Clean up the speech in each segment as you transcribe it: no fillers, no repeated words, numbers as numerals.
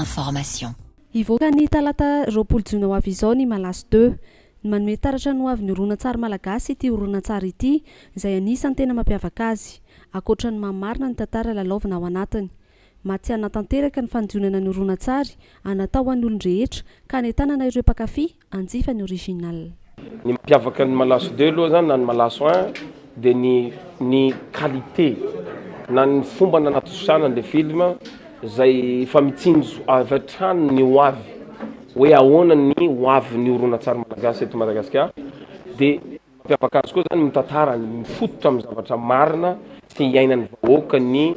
Information. Ivoaka ny talata roapolo jona ho avy izao ny Malaso 2 ny manome taratra no avy ny horonan-tsary malagasy ity horonan-tsary ity izay anisan'ny tena mampiavaka azy akoatra ny mamarina ny tantara lalaovina ao anatiny. Matsiana tanteraka ny fanjonana ny horonan-tsary anatao an'ny olon-drehetra ka netanana ireo mpakafy anjifa ny original. Ny mampiavaka ny Malaso 2 aloha zany na ny Malaso 1 dia ny qualité na ny fomba nanatosana le film zay efa mitsinjo avy hatrany ny hoavy hoe ahoana ny hoavy ny horonan-tsary malagasy eto Madagasikara dia mampiavaka azy koa zany mitantara mifototra amin'ny zavatra marina sy iainan'ny vahoaka ny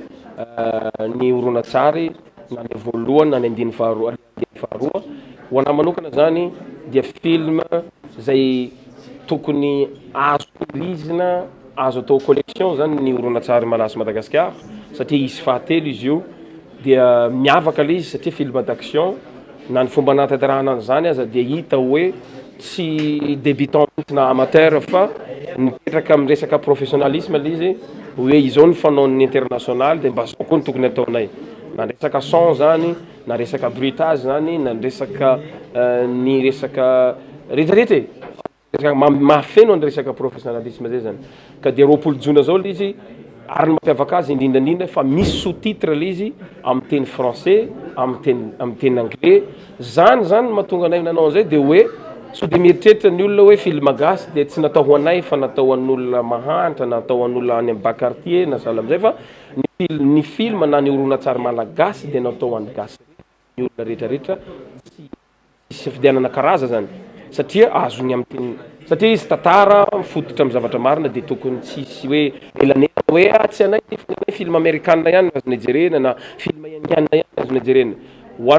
horonan-tsary na ny voalohany na ny andiny faharoa ho anahy manokana zany dia film zay tokony azo tohirizina azo atao collection zany ny horonan-tsary malaso Madagasikara satria izy fahatelo izy io dia miavaka le izy satria film d'action na ny fomba natanterahana zany aza dia hita hoe tsy débutant na amateur fa nipetraka amin'ny resaka professionnalisme le izy hoe izao ny fanaon'ny international dia mba zao koa ny tokony ataonay na resaka son zany na resaka bruitage zany na resaka ny resaka rehetrarehetra mahafeno ny resaka professionnalisme zay zany ka dia roapolo jona zao le izy ary ny mampiavaka azy indrindrandrindra fa misy sous-titre le izy amin'ny teny français amin'ny teny anglais zany mahatonga anay nanao an'izay dia hoe so dia mieritreritra ny olona hoe film gasy dia tsy natao ho anay fa natao an'olona mahantra natao an'olona any amin'ny bas-quartier na sahala amin'izay fa ny film na ny horonan-tsary malagasy dia natao an'ny gasy ny olona rehetrarehetra tsy fidianana karaza zany satria azony amin'ny teny satria izy tantara fototra amin'ny zavatra marina dia tokony tsisy hoe elanela hoe tsy anay film américain ihany azony jerena na film indiana ihany azony jerena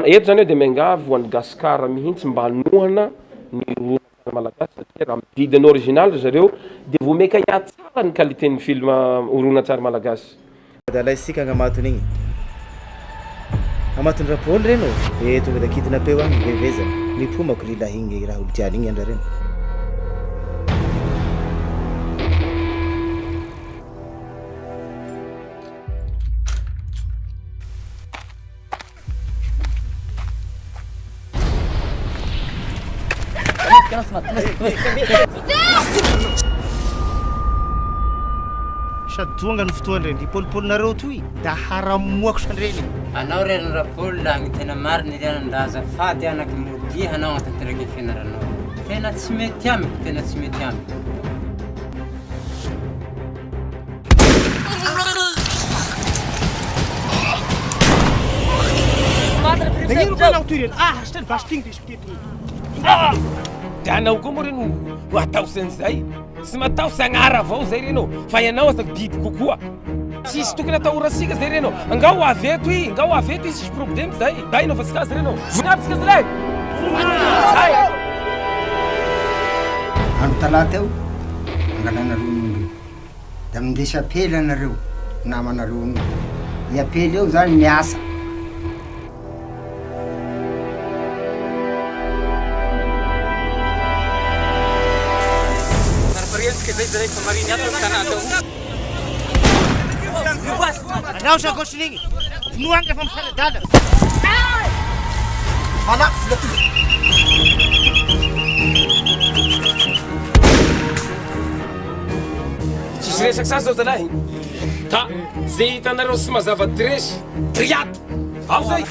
eto zany hoe dia miangavy ho an'ny gasikara mihitsy mba hanohana ny horonan-tsary malagasy satria raha mididiny original zareo dia vomeka hiatsara ny qualité-ny film horonan-tsary malagasy. Dala isika agnamatony igny amatony rapôly reno tonga da kitina peo agny veveza mipomako lila igny raha olo-tiany igny andra reno. Sady tonga ny fotoany reny polipolinareo toy da haramoako sandreny anao reny rapolina agny tena marina ianandraza fady anaky mody anao atanteraka fianaranao tena tsy mety amiko tena tsy mety amiko nagnino ka anao toy reny hasitany vasy tigny dispetetiny dia anao koa moa reno ho atao san'izay sy matao sagnara avao zay reno fa ianao aza biby kokoa tsisy tokony atao orasika zay reno nga ho aveto izy sisy problème zay da inao fa sika azy reno vonabytsika zalay andro talata eo angalanareo n'omby da mindesy apely anareo namanareo n'omby i apely eo zany miasa anao sakosin'igny finoagny efa misaladala tsisy resaky sasy zao zalahy ka zay hitanareo sy mazava dresy triato ao zay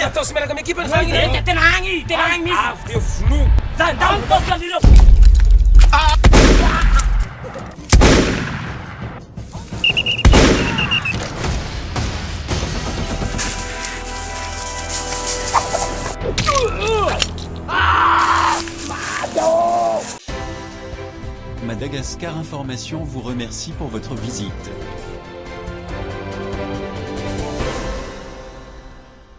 atao sy miaraka amy ekipa ny fagny tena agny misy avy dia vono zany da miposy alireo Madagascar Information vous remercie pour votre visite.